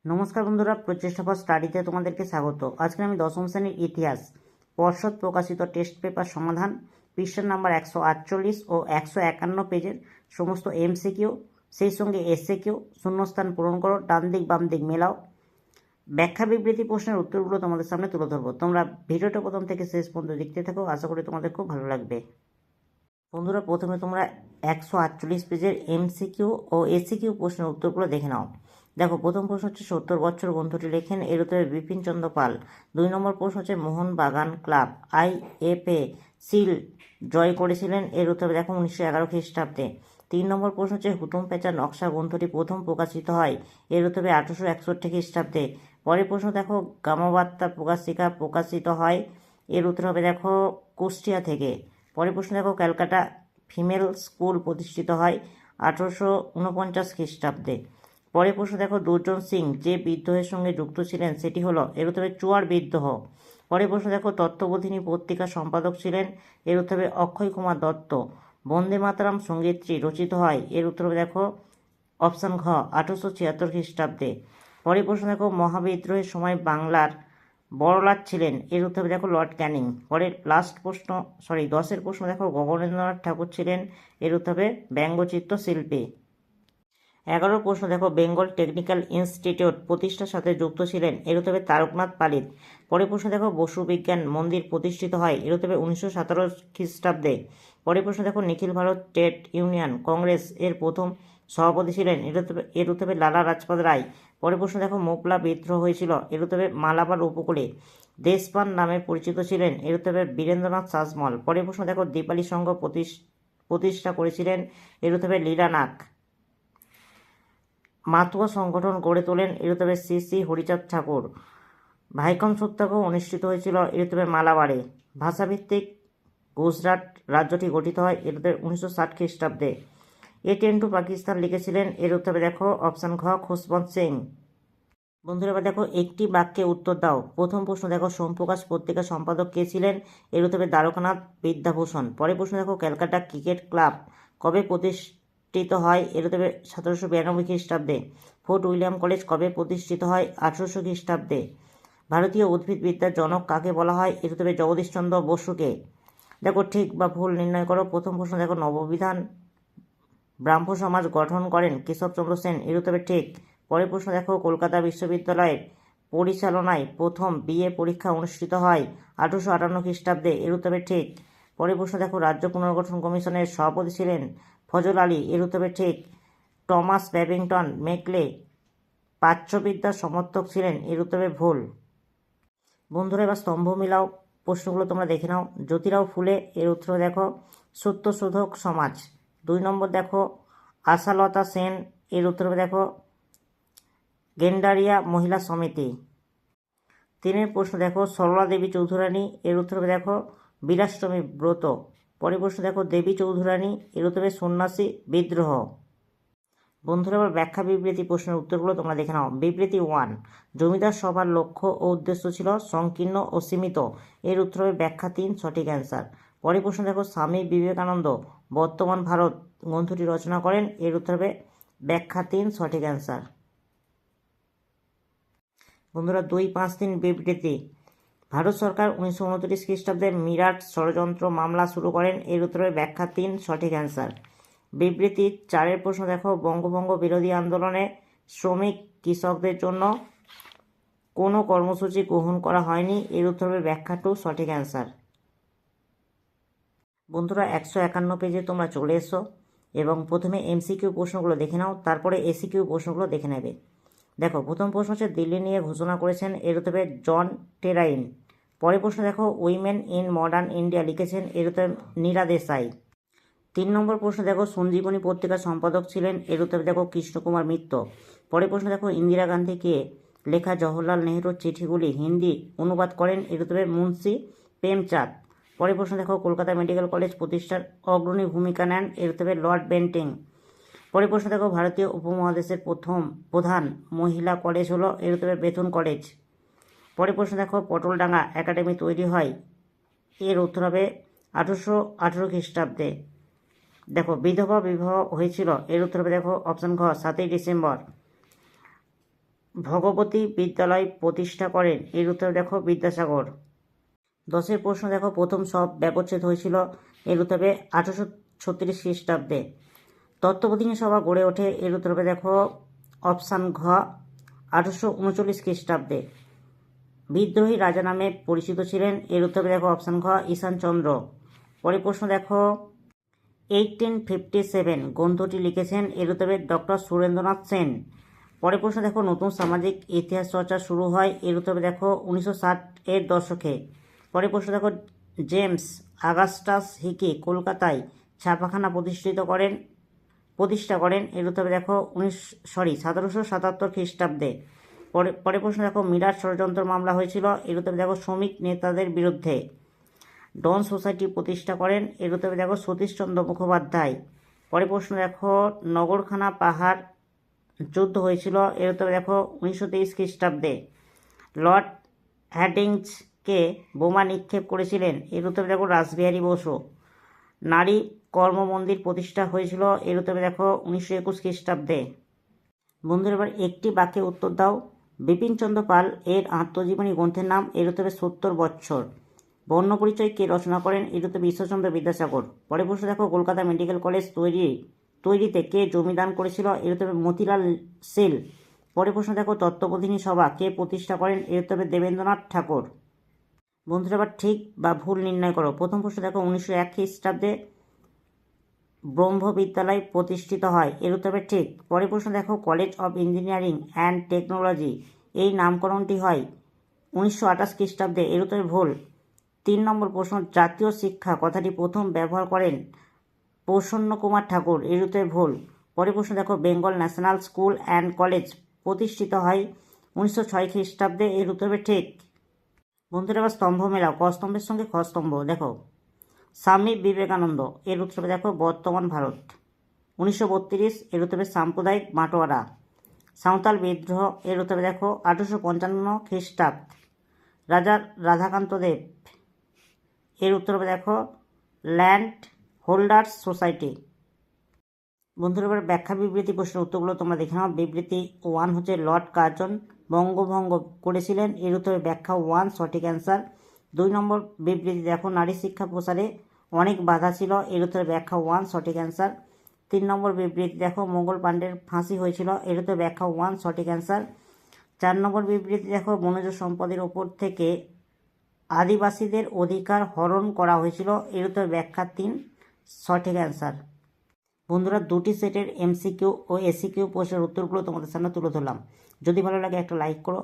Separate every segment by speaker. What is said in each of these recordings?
Speaker 1: নমস্কার বন্ধুরা, প্রচেষ্টা ফর স্টাডিতে তোমাদেরকে স্বাগত। আজকে আমি দশম শ্রেণীর ইতিহাস পর্ষদ প্রকাশিত টেস্ট পেপার সমাধান পৃষ্ঠা নাম্বার 148 ও 151 পেজের সমস্ত এমসিকিউ, সেই সঙ্গে এসএকিউ, শূন্যস্থান পূরণ করো, ডান দিক বাম দিক মেলাও, ব্যাখ্যা বিবৃতি প্রশ্নের উত্তরগুলো তোমাদের সামনে তুলে ধরবো। তোমরা ভিডিওটা প্রথম থেকে শেষ পর্যন্ত দেখতে থাকো, আশা করি তোমাদের খুব ভালো লাগবে। বন্ধুরা, প্রথমে তোমরা 148 পেজের এমসিকিউ ও এসিকিউ প্রশ্নের উত্তরগুলো দেখে নাও। দেখো, প্রথম প্রশ্ন হচ্ছে 70 বছর গ্রন্থটি লেখেন, এর উত্তরে বিপিন চন্দ্র পাল। 2 নম্বর প্রশ্ন হচ্ছে মোহনবাগান ক্লাব IFA সিল জয় করেছিলেন, এর উত্তরে দেখো 1911 খ্রিস্টাব্দে। 3 নম্বর প্রশ্ন হচ্ছে হুতুম প্যাঁচা নকশা গ্রন্থটি প্রথম প্রকাশিত হয়, এর উত্তরে 1861 খ্রিস্টাব্দে। পরের প্রশ্ন দেখো, গ্রামবার্তা প্রকাশিকা প্রকাশিত হয়, এর উত্তর হবে দেখো কুষ্টিয়া থেকে। পরের প্রশ্ন দেখো, ক্যালকাটা ফিমেল স্কুল প্রতিষ্ঠিত হয় 1849 খ্রিস্টাব্দে। পরের প্রশ্ন দেখো, দুর্জন সিং যে বিদ্রোহের সঙ্গে যুক্ত ছিলেন সেটি হলো, এর উত্তরে চুয়ার বিদ্রোহ। পরের প্রশ্ন দেখো, তত্ত্ববোধিনী পত্রিকার সম্পাদক ছিলেন, এর উত্তরে অক্ষয় কুমার দত্ত। বন্দে মাতরম সঙ্গীতটি রচিত হয়, এর উত্তরে দেখো অপশান ঘ 1876 খ্রিস্টাব্দে। পরের প্রশ্ন দেখো, মহাবিদ্রোহের সময় বাংলার বড়লাট ছিলেন, এর উত্তরে দেখো লর্ড ক্যানিং। পরের লাস্ট প্রশ্ন 10-এর প্রশ্ন দেখো, গগনেন্দ্রনাথ ঠাকুর ছিলেন, এর উত্তরে ব্যঙ্গচিত্র শিল্পী। 11 প্রশ্ন দেখো, বেঙ্গল টেকনিক্যাল ইনস্টিটিউট প্রতিষ্ঠার সাথে যুক্ত ছিলেন, এর উত্তরে তারকনাথ পালিত। পরের প্রশ্ন দেখো, বসু বিজ্ঞান মন্দির প্রতিষ্ঠিত হয়, এর উত্তরে 1917 খ্রিস্টাব্দে। পরের প্রশ্ন দেখো, নিখিল ভারত ট্রেড ইউনিয়ন কংগ্রেস এর প্রথম সভাপতি ছিলেন, এর উত্তরে লালা রাজপথ রায়। পরের প্রশ্ন দেখো, মোপলা বিদ্রোহ হয়েছিল, এর উত্তরে মালাবার উপকূলে। দেশপান নামে পরিচিত ছিলেন, এর উত্তরে বীরেন্দ্রনাথ শাসমল। পরের প্রশ্ন দেখো, দীপালি সংঘ প্রতিষ্ঠা করেছিলেন, এর উত্তরে লীলানাথ। মাতুয়া সংগঠন গড়ে তোলেন, এর উত্তরে শ্রী হরিচাঁদ ঠাকুর। ভাইকম সত্যাগ্রহ অনুষ্ঠিত হয়েছিল, এর উত্তরে মালাবারে। ভাষাভিত্তিক গুজরাট রাজ্যটি গঠিত হয়, এর উত্তরে 1960 খ্রিস্টাব্দে। A10 টু পাকিস্তান লিখেছিলেন, এর উত্তরে দেখো অপশান ঘ খুশবন্ত সিং। বন্ধুরা, এবার দেখো একটি বাক্যে উত্তর দাও। প্রথম প্রশ্ন দেখো, সোমপ্রকাশ পত্রিকার সম্পাদক কে ছিলেন, এর উত্তরে দ্বারকানাথ বিদ্যাভূষণ। পরের প্রশ্ন দেখো, ক্যালকাটা ক্রিকেট ক্লাব কবে প্রতিষ্ঠিত হয়, এর উত্তরে 1792 খ্রিস্টাব্দে। ফোর্ট উইলিয়াম কলেজ কবে প্রতিষ্ঠিত হয়, 1800 খ্রিস্টাব্দে। ভারতীয় উদ্ভিদবিদ্যার জনক কাকে বলা হয়, এর উত্তরে জগদীশচন্দ্র বসুকে। দেখো ঠিক বা ভুল নির্ণয় করো। প্রথম প্রশ্ন দেখো, নববিধান ব্রাহ্ম সমাজ গঠন করেন কেশবচন্দ্র সেন, এর উত্তরে ঠিক। পরের প্রশ্ন দেখো, কলকাতা বিশ্ববিদ্যালয়ের পরিচালনায় প্রথম বিএ পরীক্ষা অনুষ্ঠিত হয় 1858 খ্রিস্টাব্দে, এর উত্তরে ঠিক। পরের প্রশ্ন দেখো, রাজ্য পুনর্গঠন কমিশনের সভাপতি ছিলেন ফজল আলী, এর উত্তরে ঠিক। টমাস ব্যাবিংটন মেকলে প্রাচ্যবিদ্যার সমর্থক ছিলেন, এর উত্তরে ভুল। বন্ধুরা, এবার স্তম্ভ মিলাও প্রশ্নগুলো তোমরা দেখে নাও। জ্যোতিরাও ফুলে, এর উত্তর দেখো সত্যশোধক সমাজ। 2 নম্বর দেখো, আশালতা সেন, এর উত্তর দেখো গেন্ডারিয়া মহিলা সমিতি। 3 প্রশ্ন দেখো, সরলা দেবী চৌধুরানী, এর উত্তর দেখো বিলাসটমী ব্রত। পরের প্রশ্ন দেখো, দেবী চৌধুরানী, এর উত্তরে সন্ন্যাসী বিদ্রোহ। বন্ধুরা, এবার ব্যাখ্যা বিবৃতি প্রশ্নের উত্তরগুলো তোমরা দেখে নাও। বিবৃতি 1, জমিদার সভার লক্ষ্য ও উদ্দেশ্য ছিল সংকীর্ণ ও সীমিত, এর উত্তর হবে ব্যাখ্যা 3 সঠিক অ্যান্সার। পরের প্রশ্ন দেখো, স্বামী বিবেকানন্দ বর্তমান ভারত গ্রন্থটি রচনা করেন, এর উত্তর হবে ব্যাখ্যা 3 সঠিক অ্যান্সার। বন্ধুরা, 2-5-3 বিবৃতি। ভারত সরকার 1929 খ্রিস্টাব্দে মিরাট ষড়যন্ত্র মামলা শুরু করেন, এর উত্তরে ব্যাখ্যা 3 সঠিক অ্যান্সার। বিবৃতি 4-এর প্রশ্ন দেখো, বঙ্গভঙ্গ বিরোধী আন্দোলনে শ্রমিক কৃষকদের জন্য কোনো কর্মসূচি গ্রহণ করা হয়নি, এর উত্তর হবে ব্যাখ্যা 2 সঠিক অ্যান্সার। বন্ধুরা, 151 পেজে তোমরা চলে এসো এবং প্রথমে এমসিকিউ প্রশ্নগুলো দেখে নাও, তারপরে এসিকিউ প্রশ্নগুলো দেখে নেবে। দেখো, প্রথম প্রশ্ন হচ্ছে দিল্লি নিয়ে ঘোষণা করেছেন, এর উত্তরে জন টেরাইন। পরের প্রশ্ন দেখো, উইমেন ইন মডার্ন ইন্ডিয়া লিখেছেন, এর উত্তরে নীরা দেশাই। 3 নম্বর প্রশ্ন দেখো, সঞ্জীবনী পত্রিকার সম্পাদক ছিলেন, এর উত্তরে দেখো কৃষ্ণকুমার মিত্র। পরের প্রশ্ন দেখো, ইন্দিরা গান্ধীকে লেখা জওহরলাল নেহরুর চিঠিগুলি হিন্দি অনুবাদ করেন, এর উত্তরে মুন্সি প্রেমচাঁদ। পরের প্রশ্ন দেখো, কলকাতা মেডিকেল কলেজ প্রতিষ্ঠার অগ্রণী ভূমিকা নেন, এর উত্তরে লর্ড বেন্টিং। পরের প্রশ্ন দেখো, ভারতীয় উপমহাদেশের প্রধান মহিলা কলেজ হলো, এর উত্তরে বেথুন কলেজ। পরের প্রশ্ন দেখো, পটলডাঙ্গা একাডেমি তৈরি হয়, এর উত্তর হবে 1818 খ্রিস্টাব্দে। দেখো, বিধবা বিবাহ হয়েছিল, এর উত্তর হবে দেখো অপশান ঘ 7ই ডিসেম্বর। ভগবতী বিদ্যালয় প্রতিষ্ঠা করেন? এর উত্তর দেখো বিদ্যাসাগর। 10 প্রশ্ন দেখো, প্রথম সব ব্যবচ্ছেদ হয়েছিল? এর উত্তরে 1836 খ্রিস্টাব্দে। তত্ত্ববোধিনী সভা গড়ে ওঠে? এর উত্তরে দেখো অপশান ঘ 1839 খ্রিস্টাব্দে। বিদ্রোহী রাজা নামে পরিচিত ছিলেন? এর উত্তরে দেখো অপশান ঘ ঈশানচন্দ্র। পরের প্রশ্ন দেখো, 1857 গ্রন্থটি লিখেছেন? এর উত্তরে ডক্টর সুরেন্দ্রনাথ সেন। পরের প্রশ্ন দেখো, নতুন সামাজিক ইতিহাস চর্চা শুরু হয়? এর উত্তরে দেখো 1960-এর দশকে। পরের প্রশ্ন দেখো, জেমস আগাস্টাস হিকি কলকাতায় ছাপাখানা প্রতিষ্ঠা করেন? এর উত্তরে দেখো 1777 খ্রিস্টাব্দে। পরের প্রশ্ন দেখো, মিরাট ষড়যন্ত্র মামলা হয়েছিল? এর উত্তরে দেখো শ্রমিক নেতাদের বিরুদ্ধে। ডন সোসাইটি প্রতিষ্ঠা করেন? এর উত্তরে দেখো সতীশচন্দ্র মুখোপাধ্যায়। পরের প্রশ্ন দেখো, নগরখানা পাহাড় যুদ্ধ হয়েছিল? এর উত্তরে দেখো 1923 খ্রিস্টাব্দে। লর্ড হ্যাস্টিংসকে বোমা নিক্ষেপ করেছিলেন? এর উত্তরে দেখো রাসবিহারী বসু। নারী কর্ম মন্দির প্রতিষ্ঠা হয়েছিল? এর উত্তরে দেখো 1921 খ্রিস্টাব্দে। বন্ধুরা এবার একটি বাক্যে উত্তর দাও। বিপিনচন্দ্র পাল এর আত্মজীবনী গ্রন্থের নাম? এর উত্তরে 70 বৎসর। বর্ণপরিচয় কে রচনা করেন? এর উত্তরে ঈশ্বরচন্দ্র বিদ্যাসাগর। পরের প্রশ্ন দেখো, কলকাতা মেডিকেল কলেজ তৈরিতে কে জমিদান করেছিল? এর উত্তরে মতিলাল সেল। পরের প্রশ্ন দেখো, তত্ত্ববোধিনী সভা কে প্রতিষ্ঠা করেন? এর উত্তরে দেবেন্দ্রনাথ ঠাকুর। বন্ধুরা এবার ঠিক বা ভুল নির্ণয় করো। প্রথম প্রশ্ন দেখো, 1901 খ্রিস্টাব্দে ব্রহ্ম বিদ্যালয় প্রতিষ্ঠিত হয়? এর উত্তরে ঠিক। পরের প্রশ্ন দেখো, college of engineering and technology এই নামকরণটি হয় 1928 খ্রিস্টাব্দে? এর উত্তরে ভুল। 3 নম্বর প্রশ্ন, জাতীয় শিক্ষা কথাটি প্রথম ব্যবহার করেন প্রসন্ন কুমার ঠাকুর? এর উত্তরে ভুল। পরের প্রশ্ন দেখো, Bengal national school and college প্রতিষ্ঠিত হয় 1906 খ্রিস্টাব্দে? এর উত্তরে ঠিক। বন্ধুরা এবার স্তম্ভ মেলাও। ক স্তম্ভের সঙ্গে খ স্তম্ভ দেখো। স্বামী বিবেকানন্দ এর উত্তরে দেখো বর্তমান ভারত। 1932 এর উত্তরে সাম্প্রদায়িক বাঁটোয়ারা। সাঁওতাল বিদ্রোহ এর উত্তরে দেখো 1855 খ্রিস্টাব্দ। রাজা রাধাকান্ত দেব এর উত্তরে দেখো ল্যান্ড হোল্ডার্স সোসাইটি। বন্ধুরা এবার ব্যাখ্যা বিবৃতি প্রশ্নের উত্তরগুলো তোমরা দেখে নাও। বিবৃতি 1 হচ্ছে লর্ড কার্জন বঙ্গভঙ্গ করেছিলেন? এর উত্তরে ব্যাখ্যা 1 সঠিক অ্যান্সার। 2 নম্বর বিবৃতি দেখো, নারী শিক্ষা প্রসারে অনেক বাধা ছিল? এর উত্তরে ব্যাখ্যা 1 সঠিক অ্যান্সার। 3 নম্বর বিবৃতি দেখো, মোগল পাণ্ডের ফাঁসি হয়েছিল? এর উত্তরে ব্যাখ্যা 1 সঠিক অ্যান্সার। 4 নম্বর বিবৃতি দেখো, বনজ সম্পদের ওপর থেকে আদিবাসীদের অধিকার হরণ করা হয়েছিল? এর উত্তরে ব্যাখ্যা 3 সঠিক অ্যান্সার। বন্ধুরা দুটি সেটের এমসিকিউ ও এসিকিউ প্রশ্নের উত্তরগুলো তোমাদের সামনে তুলে ধরলাম। যদি ভালো লাগে একটা লাইক করো,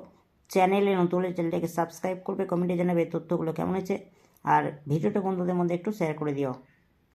Speaker 1: চ্যানেলে নতুন হলে চ্যানেলটাকে সাবস্ক্রাইব করবে, কমেন্টে জানাবে এই তথ্যগুলো কেমন হয়েছে, আর ভিডিওটা বন্ধুদের মধ্যে একটু শেয়ার করে দিও।